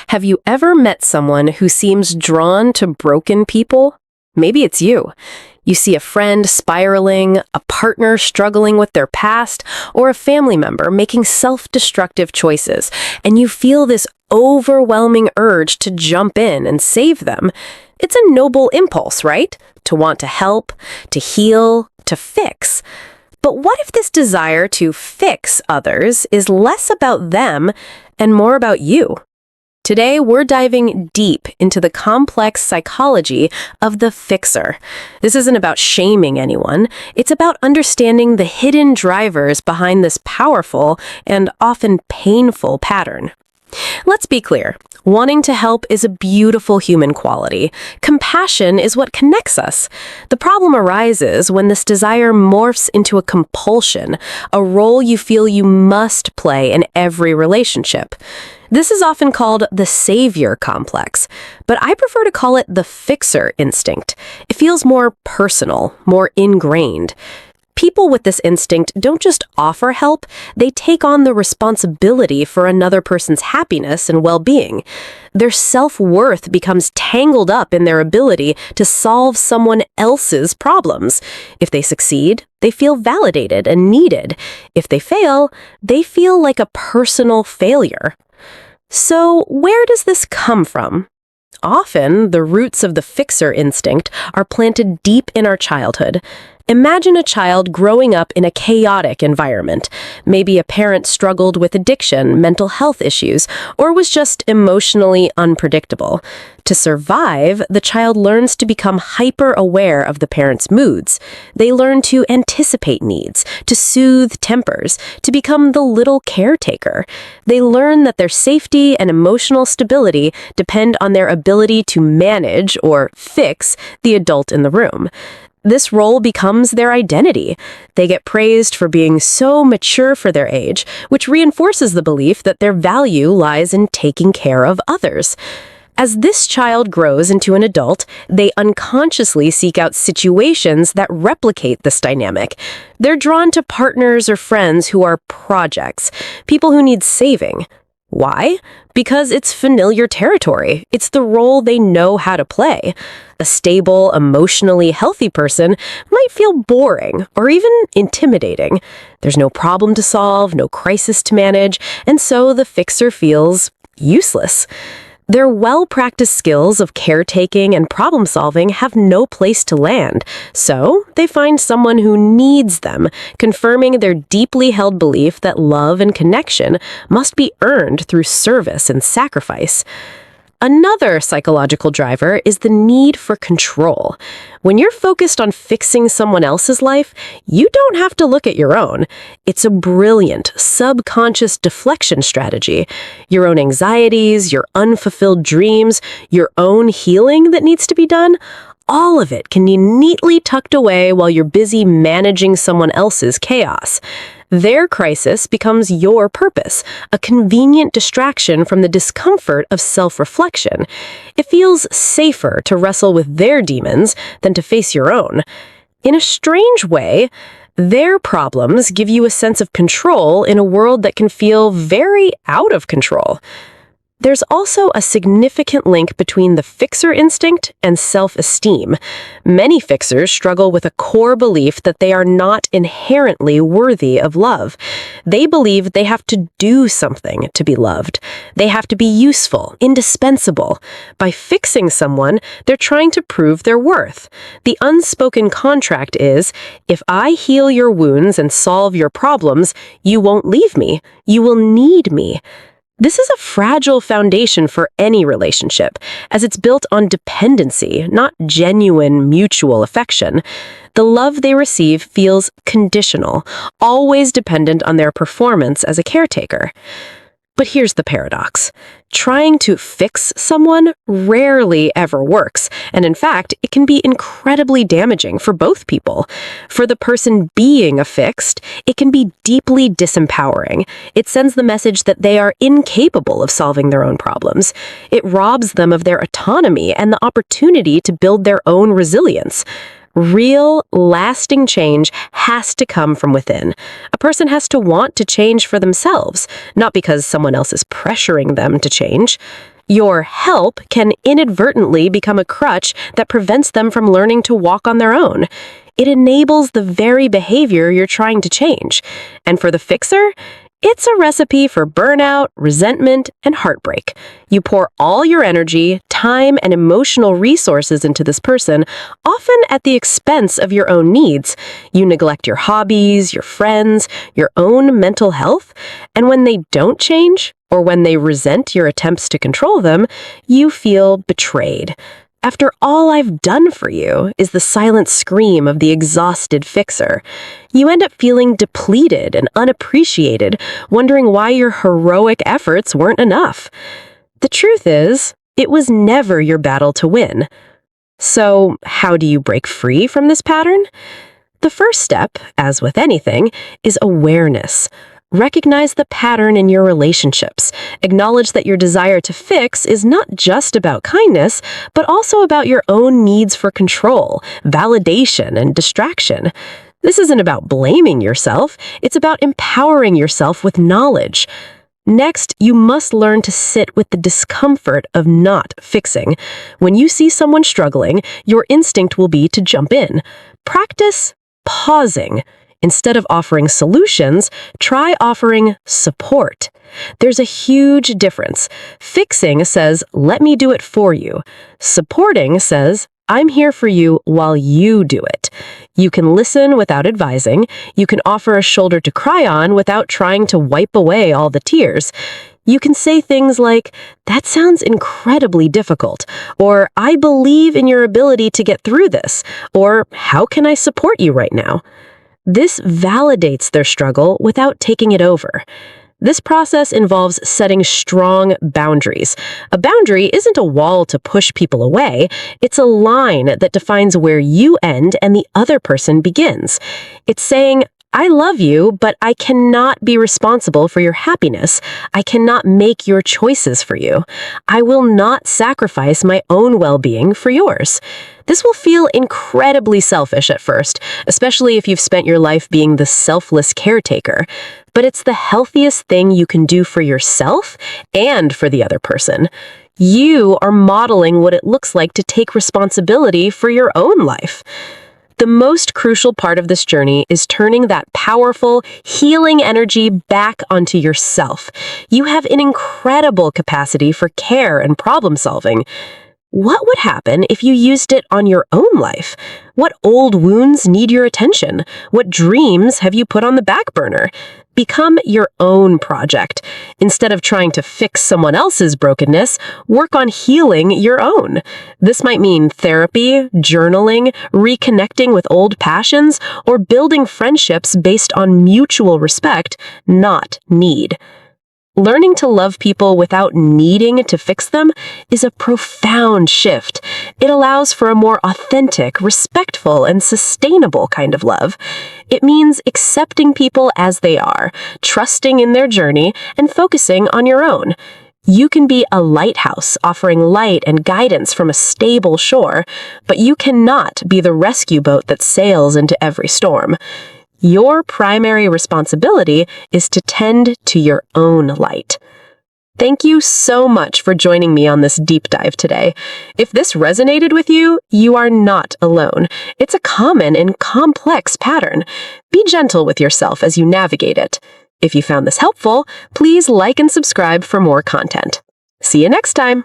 Have you ever met someone who seems drawn to broken people? Maybe it's you. You see a friend spiraling, a partner struggling with their past, or a family member making self-destructive choices, and you feel this overwhelming urge to jump in and save them. It's a noble impulse, right? To want to help, to heal, to fix. But what if this desire to fix others is less about them and more about you? Today, we're diving deep into the complex psychology of the fixer. This isn't about shaming anyone. It's about understanding the hidden drivers behind this powerful and often painful pattern. Let's be clear. Wanting to help is a beautiful human quality. Compassion is what connects us. The problem arises when this desire morphs into a compulsion, a role you feel you must play in every relationship. This is often called the savior complex, but I prefer to call it the fixer instinct. It feels more personal, more ingrained. People with this instinct don't just offer help, they take on the responsibility for another person's happiness and well-being. Their self-worth becomes tangled up in their ability to solve someone else's problems. If they succeed, they feel validated and needed. If they fail, they feel like a personal failure. So, where does this come from? Often, the roots of the fixer instinct are planted deep in our childhood. Imagine a child growing up in a chaotic environment. Maybe a parent struggled with addiction, mental health issues, or was just emotionally unpredictable. To survive, the child learns to become hyper-aware of the parent's moods. They learn to anticipate needs, to soothe tempers, to become the little caretaker. They learn that their safety and emotional stability depend on their ability to manage or fix the adult in the room. This role becomes their identity. They get praised for being so mature for their age, which reinforces the belief that their value lies in taking care of others. As this child grows into an adult, they unconsciously seek out situations that replicate this dynamic. They're drawn to partners or friends who are projects, people who need saving. Why? Because it's familiar territory. It's the role they know how to play. A stable, emotionally healthy person might feel boring or even intimidating. There's no problem to solve, no crisis to manage, and so the fixer feels useless. Their well-practiced skills of caretaking and problem-solving have no place to land, so they find someone who needs them, confirming their deeply held belief that love and connection must be earned through service and sacrifice. Another psychological driver is the need for control. When you're focused on fixing someone else's life, you don't have to look at your own. It's a brilliant, subconscious deflection strategy. Your own anxieties, your unfulfilled dreams, your own healing that needs to be done, all of it can be neatly tucked away while you're busy managing someone else's chaos. Their crisis becomes your purpose, a convenient distraction from the discomfort of self-reflection. It feels safer to wrestle with their demons than to face your own. In a strange way, their problems give you a sense of control in a world that can feel very out of control. There's also a significant link between the fixer instinct and self-esteem. Many fixers struggle with a core belief that they are not inherently worthy of love. They believe they have to do something to be loved. They have to be useful, indispensable. By fixing someone, they're trying to prove their worth. The unspoken contract is, if I heal your wounds and solve your problems, you won't leave me. You will need me. This is a fragile foundation for any relationship, as it's built on dependency, not genuine mutual affection. The love they receive feels conditional, always dependent on their performance as a caretaker. But here's the paradox. Trying to fix someone rarely ever works, and in fact, it can be incredibly damaging for both people. For the person being affixed, it can be deeply disempowering. It sends the message that they are incapable of solving their own problems. It robs them of their autonomy and the opportunity to build their own resilience. Real, lasting change has to come from within. A person has to want to change for themselves, not because someone else is pressuring them to change. Your help can inadvertently become a crutch that prevents them from learning to walk on their own. It enables the very behavior you're trying to change. And for the fixer, it's a recipe for burnout, resentment, and heartbreak. You pour all your energy, time, and emotional resources into this person, often at the expense of your own needs. You neglect your hobbies, your friends, your own mental health, and when they don't change, or when they resent your attempts to control them, you feel betrayed. After all I've done for you is the silent scream of the exhausted fixer. You end up feeling depleted and unappreciated, wondering why your heroic efforts weren't enough. The truth is, it was never your battle to win. So, how do you break free from this pattern? The first step, as with anything, is awareness. Recognize the pattern in your relationships. Acknowledge that your desire to fix is not just about kindness, but also about your own needs for control, validation, and distraction. This isn't about blaming yourself, it's about empowering yourself with knowledge. Next, you must learn to sit with the discomfort of not fixing. When you see someone struggling, your instinct will be to jump in. Practice pausing. Instead of offering solutions, try offering support. There's a huge difference. Fixing says, let me do it for you. Supporting says, I'm here for you while you do it. You can listen without advising. You can offer a shoulder to cry on without trying to wipe away all the tears. You can say things like, that sounds incredibly difficult, or I believe in your ability to get through this, or how can I support you right now? This validates their struggle without taking it over. This process involves setting strong boundaries. A boundary isn't a wall to push people away, it's a line that defines where you end and the other person begins. It's saying, I love you, but I cannot be responsible for your happiness. I cannot make your choices for you. I will not sacrifice my own well-being for yours. This will feel incredibly selfish at first, especially if you've spent your life being the selfless caretaker. But it's the healthiest thing you can do for yourself and for the other person. You are modeling what it looks like to take responsibility for your own life. The most crucial part of this journey is turning that powerful, healing energy back onto yourself. You have an incredible capacity for care and problem solving. What would happen if you used it on your own life? What old wounds need your attention? What dreams have you put on the back burner? Become your own project. Instead of trying to fix someone else's brokenness, work on healing your own. This might mean therapy, journaling, reconnecting with old passions, or building friendships based on mutual respect, not need. Learning to love people without needing to fix them is a profound shift. It allows for a more authentic, respectful, and sustainable kind of love. It means accepting people as they are, trusting in their journey, and focusing on your own. You can be a lighthouse offering light and guidance from a stable shore, but you cannot be the rescue boat that sails into every storm. Your primary responsibility is to tend to your own light. Thank you so much for joining me on this deep dive today. If this resonated with you, you are not alone. It's a common and complex pattern. Be gentle with yourself as you navigate it. If you found this helpful, please like and subscribe for more content. See you next time.